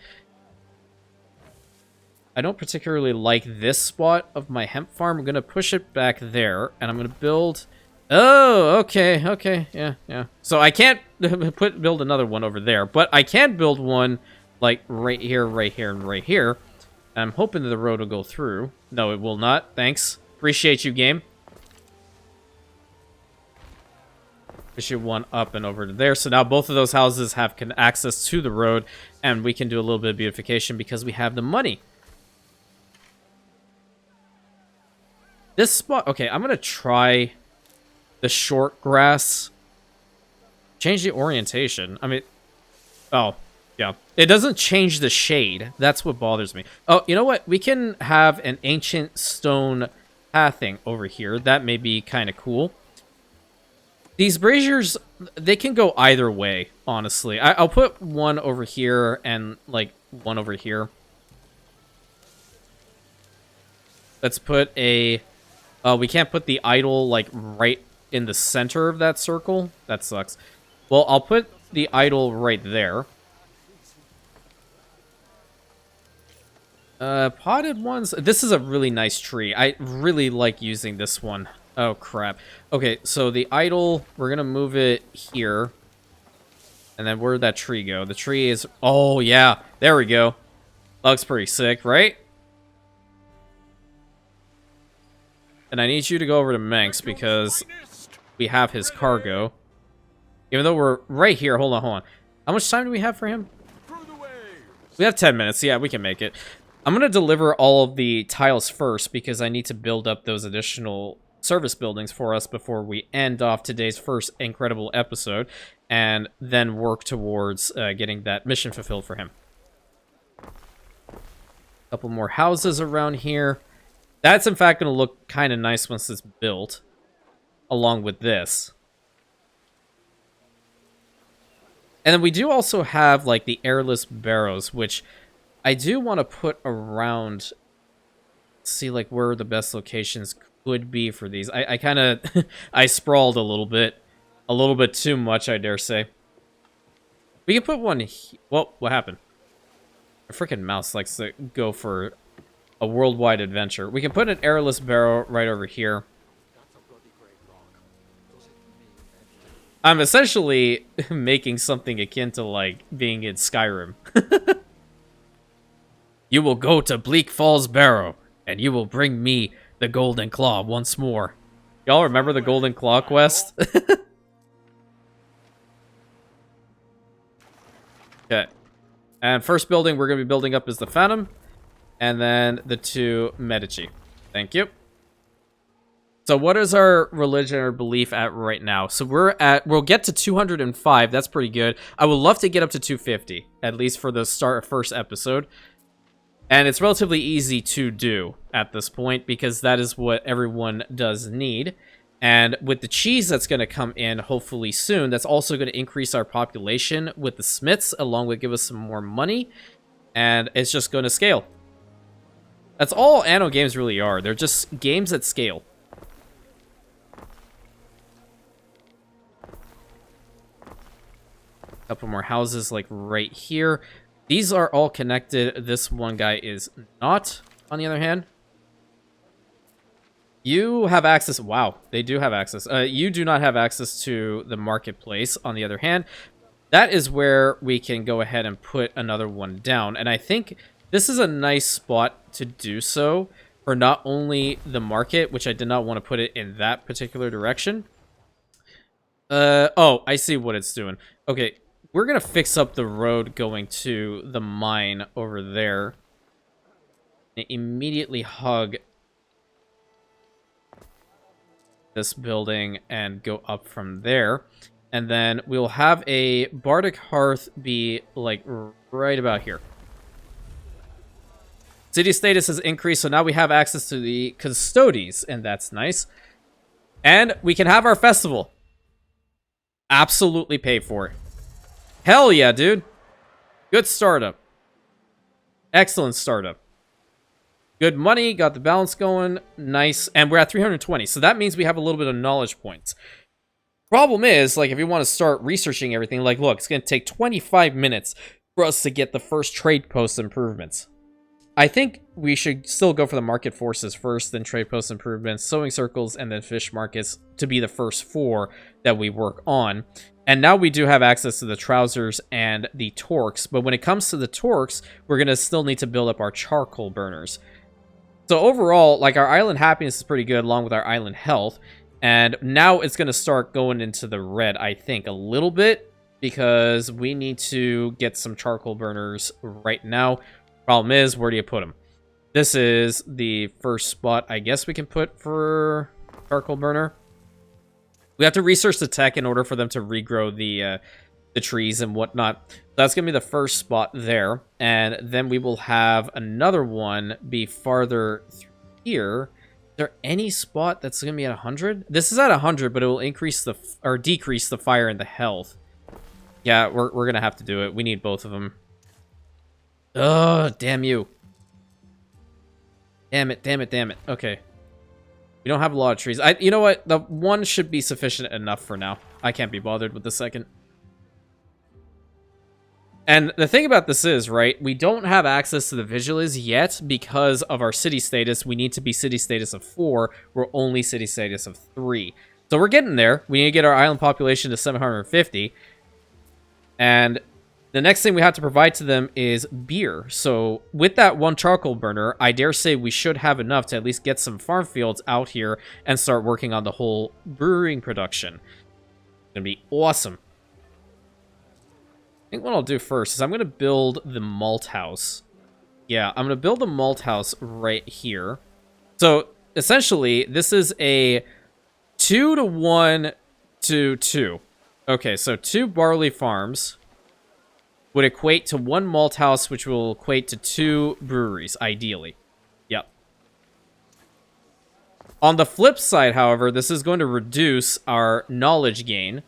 I don't particularly like this spot of my hemp farm. I'm going to push it back there, and I'm going to build... Oh, okay, yeah. So I can't build another one over there, but I can build one like right here, and right here. I'm hoping that the road will go through. No, it will not. Thanks. Appreciate you, game. issue one up and over to there. So now both of those houses have access to the road, and we can do a little bit of beautification because we have the money. This spot, okay, I'm gonna try the short grass. Change the orientation. I mean, oh, yeah. It doesn't change the shade. That's what bothers me. Oh, you know what? We can have an ancient stone pathing over here. That may be kind of cool. These braziers, they can go either way, honestly. I'll put one over here and, like, one over here. Let's put a... we can't put the idol, like, right in the center of that circle. That sucks. Well, I'll put the idol right there. Potted ones. This is a really nice tree. I really like using this one. Oh, crap. Okay, so the idol, we're going to move it here. And then where'd that tree go? The tree is... Oh, yeah. There we go. Looks pretty sick, right? And I need you to go over to Manx because we have his cargo. Even though we're right here. Hold on. How much time do we have for him? We have 10 minutes. Yeah, we can make it. I'm going to deliver all of the tiles first because I need to build up those additional service buildings for us before we end off today's first incredible episode, and then work towards getting that mission fulfilled for him. A couple more houses around here. That's in fact going to look kind of nice once it's built, along with this. And then we do also have like the airless barrows, which I do want to put around, see like where the best locations could be for these. I kind of I sprawled a little bit too much, I dare say. We can put one Whoa, what happened? A freaking mouse likes to go for a worldwide adventure. We can put an airless barrow right over here. I'm essentially making something akin to like being in Skyrim. You will go to Bleak Falls Barrow, and you will bring me the Golden Claw once more. Y'all remember the Golden Claw quest? Okay. And first building we're going to be building up is the Phantom, and then the two Medici. Thank you. So what is our religion or belief at right now? So we'll get to 205. That's pretty good. I would love to get up to 250, at least for the first episode. And it's relatively easy to do at this point because that is what everyone does need. And with the cheese that's going to come in hopefully soon, that's also going to increase our population with the smiths, along with give us some more money. And it's just going to scale. That's all Anno games really are. They're just games that scale. Couple more houses like right here. These are all connected. This one guy is not, on the other hand. You have access. Wow, they do have access. You do not have access to the marketplace, on the other hand. That is where we can go ahead and put another one down. And I think this is a nice spot to do so for not only the market, which I did not want to put it in that particular direction. Oh, I see what it's doing. Okay. We're going to fix up the road going to the mine over there. And immediately hug this building and go up from there. And then we'll have a Bardic Hearth be like right about here. City status has increased, so now we have access to the Custodes, and that's nice. And we can have our festival. Absolutely pay for it. Hell yeah, dude. Good startup. Excellent startup. Good money, got the balance going. Nice. And we're at 320, so that means we have a little bit of knowledge points. Problem is, like, if you want to start researching everything, like, look, it's going to take 25 minutes for us to get the first trade post improvements. I think we should still go for the market forces first, then trade post improvements, sewing circles, and then fish markets to be the first 4 that we work on. And now we do have access to the trousers and the torques, but when it comes to the torques, we're going to still need to build up our charcoal burners. So overall, like, our island happiness is pretty good along with our island health. And now it's going to start going into the red, I think, a little bit. Because we need to get some charcoal burners right now. Problem is, where do you put them? This is the first spot I guess we can put for charcoal burner. We have to research the tech in order for them to regrow the trees and whatnot. That's going to be the first spot there. And then we will have another one be farther through here. Is there any spot that's going to be at 100? This is at 100, but it will increase the or decrease the fire and the health. Yeah, we're going to have to do it. We need both of them. Oh, damn you. Damn it, damn it, damn it. Okay. We don't have a lot of trees. You know what? The one should be sufficient enough for now. I can't be bothered with the second. And the thing about this is, right, we don't have access to the Vigiles yet because of our city status. We need to be city status of 4. We're only city status of 3. So we're getting there. We need to get our island population to 750. And the next thing we have to provide to them is beer. So with that one charcoal burner, I dare say we should have enough to at least get some farm fields out here and start working on the whole brewing production. It's going to be awesome. I think what I'll do first is I'm going to build the malt house. Yeah, I'm going to build the malt house right here. So essentially, this is a 2 to 1 to 2. Okay, so 2 barley farms would equate to 1 malt house, which will equate to 2 breweries, ideally. Yep. On the flip side, however, this is going to reduce our knowledge gain,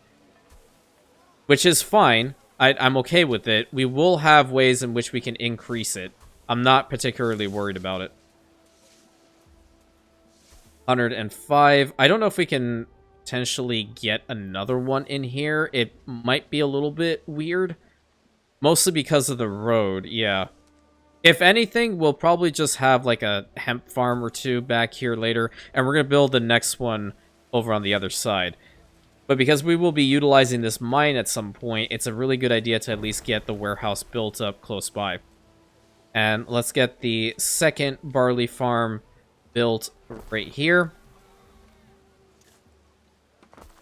which is fine. I'm okay with it. We will have ways in which we can increase it. I'm not particularly worried about it. 105. I don't know if we can potentially get another one in here. It might be a little bit weird. Mostly because of the road, yeah. If anything, we'll probably just have like a hemp farm or 2 back here later. And we're going to build the next one over on the other side. But because we will be utilizing this mine at some point, it's a really good idea to at least get the warehouse built up close by. And let's get the second barley farm built right here.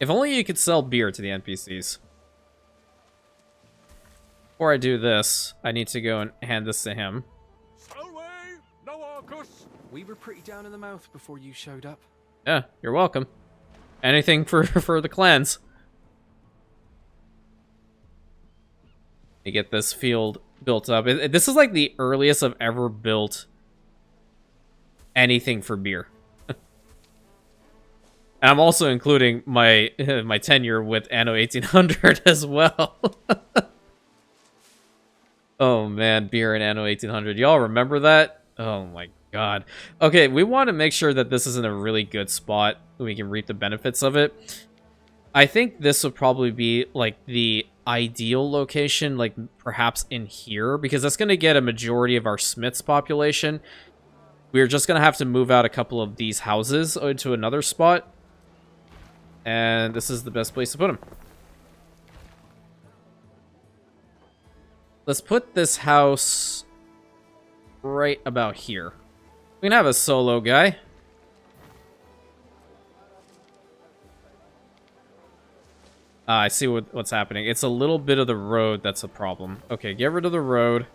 If only you could sell beer to the NPCs. Before I do this, I need to go and hand this to him. We were pretty down in the mouth before you showed up. Yeah, you're welcome. Anything for the clans. To get this field built up. This is like the earliest I've ever built anything for beer. And I'm also including my my tenure with Anno 1800 as well. Oh man, beer in Anno 1800. Y'all remember that? Oh my god. Okay, we want to make sure that this is in a really good spot. We can reap the benefits of it. I think this would probably be like the ideal location, like perhaps in here, because that's going to get a majority of our smiths population. We're just going to have to move out a couple of these houses to another spot. And this is the best place to put them. Let's put this house right about here. We can have a solo guy. I see what's happening. It's a little bit of the road that's a problem. Okay, get rid of the road.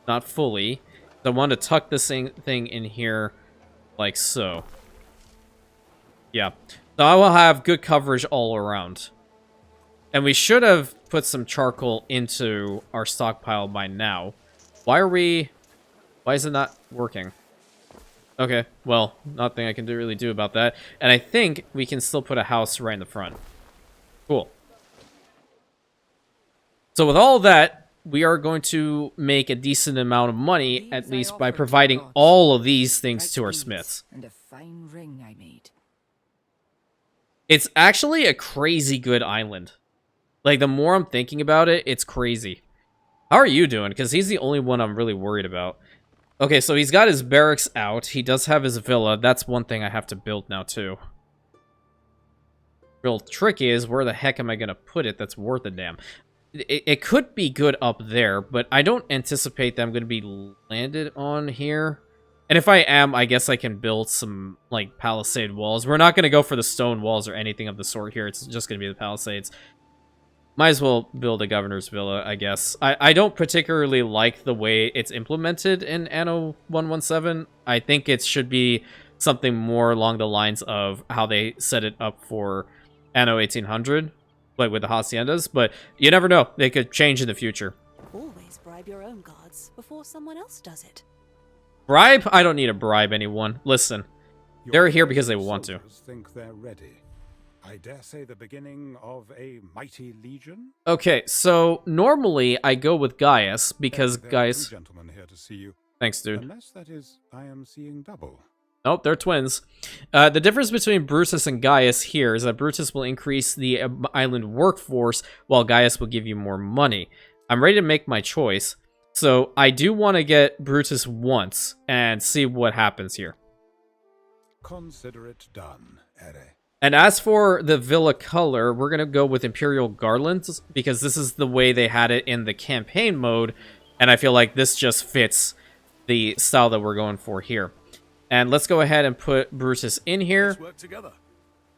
Not fully. I want to tuck this thing in here like so. Yeah. So I will have good coverage all around. And we should have put some charcoal into our stockpile by now. Why is it not working? Okay, well, nothing I can really do about that. And I think we can still put a house right in the front. Cool. So with all that, we are going to make a decent amount of money, at least by providing all of these things to our smiths. And a fine ring I made. It's actually a crazy good island. Like, the more I'm thinking about it, it's crazy. How are you doing? Because he's the only one I'm really worried about. Okay, so he's got his barracks out. He does have his villa. That's one thing I have to build now, too. Real trick is, where the heck am I going to put it that's worth a damn? It could be good up there, but I don't anticipate that I'm going to be landed on here. And if I am, I guess I can build some, like, palisade walls. We're not going to go for the stone walls or anything of the sort here. It's just going to be the palisades. Might as well build a governor's villa, I guess. I don't particularly like the way it's implemented in Anno 117. I think it should be something more along the lines of how they set it up for Anno 1800, like with the haciendas. But you never know. They could change in the future. Always bribe your own guards before someone else does it. Bribe? I don't need to bribe anyone. Listen, they're here because they want to. Soldiers think they're ready. I dare say the beginning of a mighty legion? Okay, so normally I go with Gaius because There are Gaius... two gentlemen here to see you. Thanks, dude. Unless, that is, I am seeing double. Nope, they're twins. The difference between Brutus and Gaius here is that Brutus will increase the island workforce while Gaius will give you more money. I'm ready to make my choice. So I do want to get Brutus once and see what happens here. Consider it done, Ere. And as for the villa color, we're going to go with Imperial Garlands because this is the way they had it in the campaign mode. And I feel like this just fits the style that we're going for here. And let's go ahead and put Brutus in here. Let's work together.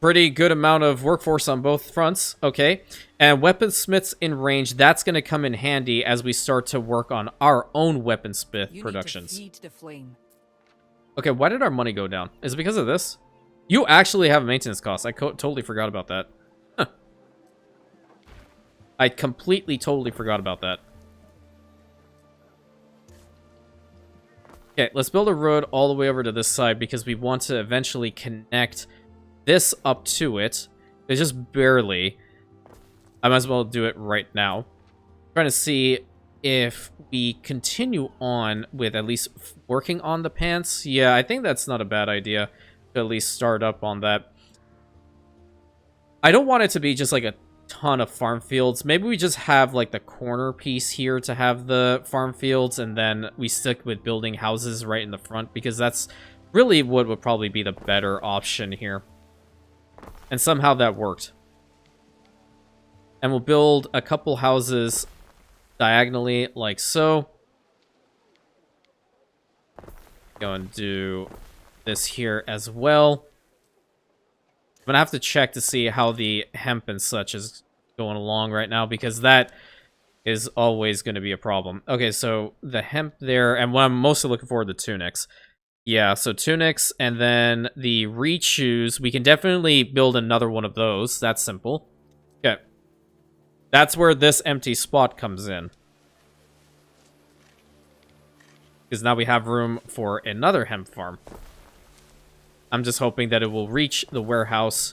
Pretty good amount of workforce on both fronts. Okay. And weaponsmiths in range, that's going to come in handy as we start to work on our own weaponsmith productions. You need to feed the flame. Okay, why did our money go down? Is it because of this? You actually have maintenance costs. I totally forgot about that. Huh. I completely, totally forgot about that. Okay, let's build a road all the way over to this side because we want to eventually connect this up to it. It's just barely. I might as well do it right now. Trying to see if we continue on with at least working on the pants. Yeah, I think that's not a bad idea to at least start up on that. I don't want it to be just like a ton of farm fields. Maybe we just have like the corner piece here to have the farm fields, and then we stick with building houses right in the front because that's really what would probably be the better option here. And somehow that worked. And we'll build a couple houses diagonally like so. Go and do this here as well. I'm gonna have to check to see how the hemp and such is going along right now because that is always going to be a problem. Okay, so the hemp there, and what I'm mostly looking for are the tunics. Yeah, so tunics, and then the re-choose. We can definitely build another one of those. That's simple. Okay. That's where this empty spot comes in. Because now we have room for another hemp farm. I'm just hoping that it will reach the warehouse.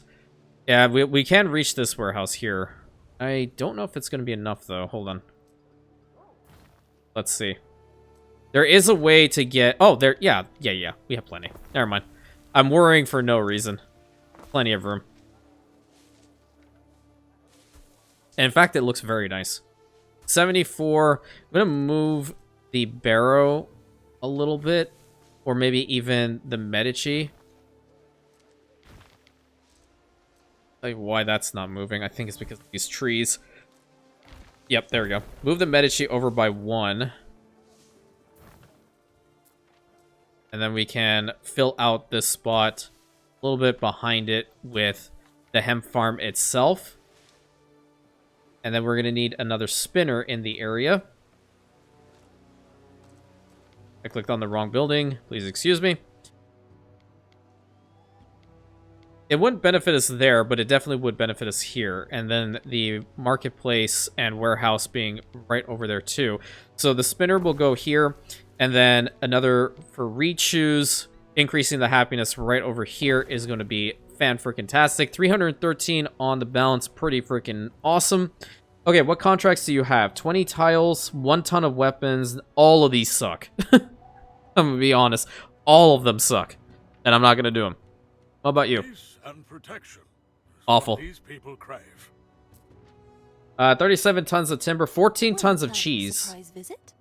Yeah, we can reach this warehouse here. I don't know if it's going to be enough, though. Hold on. Let's see. There is a way to get... Oh, there... Yeah. We have plenty. Never mind. I'm worrying for no reason. Plenty of room. And in fact, it looks very nice. 74. I'm going to move the Barrow a little bit. Or maybe even the Medici. Like why that's not moving. I think it's because of these trees. Yep, there we go. Move the Medici over by 1. And then we can fill out this spot a little bit behind it with the hemp farm itself. And then we're going to need another spinner in the area. I clicked on the wrong building. Please excuse me. It wouldn't benefit us there, but it definitely would benefit us here. And then the marketplace and warehouse being right over there too. So the spinner will go here. And then another for re-choose. Increasing the happiness right over here is going to be fan-freaking-tastic. 313 on the balance. Pretty freaking awesome. Okay, what contracts do you have? 20 tiles, 1 ton of weapons. All of these suck. I'm going to be honest. All of them suck. And I'm not going to do them. How about you? Peace and protection. is Awful. what these people crave. 37 tons of timber, 14 Well, tons of that's a cheese. surprise visit.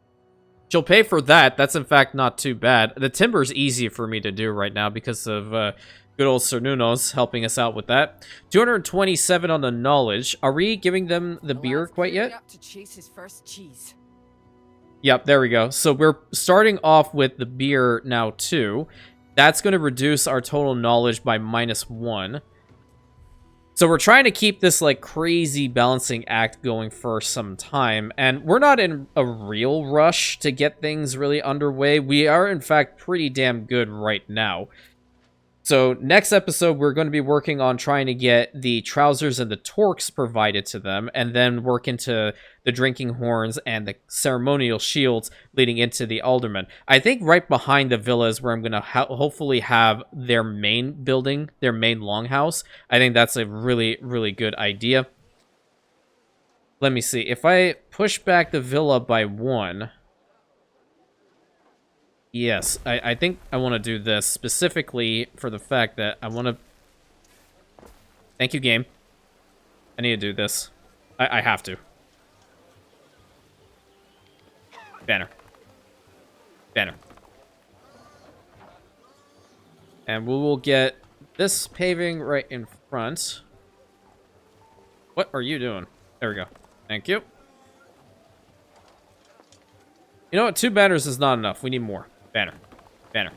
She'll pay for that. That's in fact not too bad. The timber is easy for me to do right now because of good old Sir Nuno's helping us out with that. 227 on the knowledge. Are we giving them the beer quite yet? Up to chase his first cheese. Yep, there we go. So we're starting off with the beer now, too. That's going to reduce our total knowledge by -1. So we're trying to keep this, like, crazy balancing act going for some time. And we're not in a real rush to get things really underway. We are, in fact, pretty damn good right now. So next episode, we're going to be working on trying to get the trousers and the torques provided to them, and then work into the drinking horns and the ceremonial shields leading into the aldermen. I think right behind the villa is where I'm going to hopefully have their main building, their main longhouse. I think that's a really, really good idea. Let me see. If I push back the villa by 1... Yes, I think I want to do this specifically for the fact that I want to... Thank you, game. I need to do this. I have to. Banner. Banner. And we will get this paving right in front. What are you doing? There we go. Thank you. You know what? 2 banners is not enough. We need more. Banner. Banner.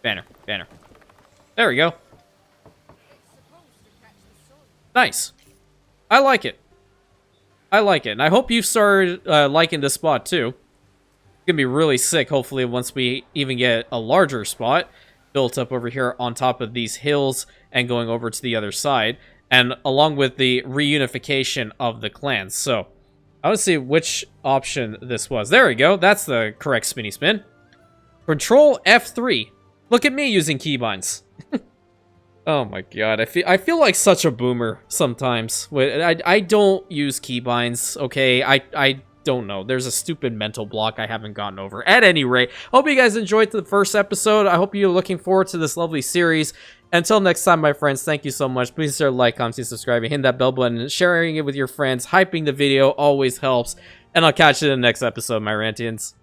Banner. Banner. There we go. Nice. I like it. I like it. And I hope you've started liking this spot too. It's going to be really sick, hopefully, once we even get a larger spot built up over here on top of these hills and going over to the other side. And along with the reunification of the clans. So, I want to see which option this was. There we go. That's the correct spinny spin. Control F3. Look at me using keybinds. Oh my god, I feel like such a boomer sometimes. I don't use keybinds, okay? I don't know. There's a stupid mental block I haven't gotten over. At any rate, hope you guys enjoyed the first episode. I hope you're looking forward to this lovely series. Until next time, my friends, thank you so much. Please share, like, comment, subscribe, hit that bell button. Sharing it with your friends, hyping the video always helps. And I'll catch you in the next episode, my Rantians.